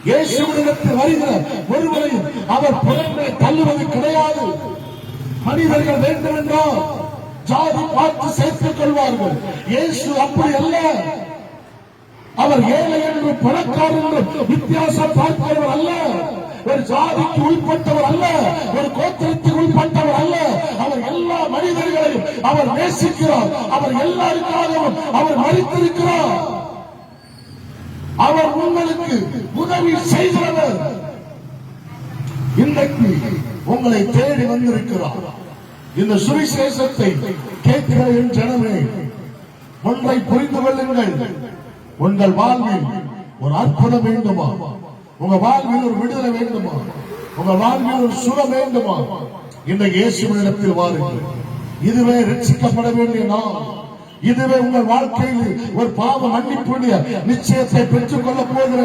இயேசுவிடத்தில் வருகிற ஒருவரையும் அவர் புறம்பே தள்ளுவது கிடையாது. மனிதர்கள் வேண்டும் என்றால் ஜாதி பார்த்து சேர்த்துக் கொள்வார்கள். இயேசு அப்படி அல்ல. அவர் ஏழை என்றும் பணக்காரர் என்றும் வித்தியாசம் பார்க்கிறவர் அல்ல. ஒரு ஜாதிக்கு உள்பட்டவர் அல்ல, ஒரு கோத்திரத்துக்கு உள்பட்டவர் அல்ல. அவர் எல்லா மனிதர்களையும் அவர் நேசிக்கிறார். அவர் எல்லாருக்காகவும் அவர் மரித்திருக்கிறார். அவர் உங்களுக்கு உதவி செய்கிறவர். இன்றைக்கு உங்களை தேடி வந்திருக்கிறார். இந்த சுவிசேஷத்தை கேட்கிற என் ஜனமே, ஒன்றை புரிந்து கொள்ளுங்கள். உங்கள் வாழ்வில் ஒரு அற்புதம் வேண்டுமா? உங்க வாழ்வில் ஒரு விடுதலை வேண்டுமா? உங்க வாழ்வில் ஒரு சுகம் வேண்டுமா? இன்றைக்கு இயேசுவினிடத்தில் வாருங்கள். இதுவே ரட்சிக்கப்பட வேண்டிய நாள். இதுவே உங்கள் வாழ்க்கையில் ஒரு பாவ மன்னிப்புடைய நிச்சயத்தை பெற்றுக் கொள்ள போகிற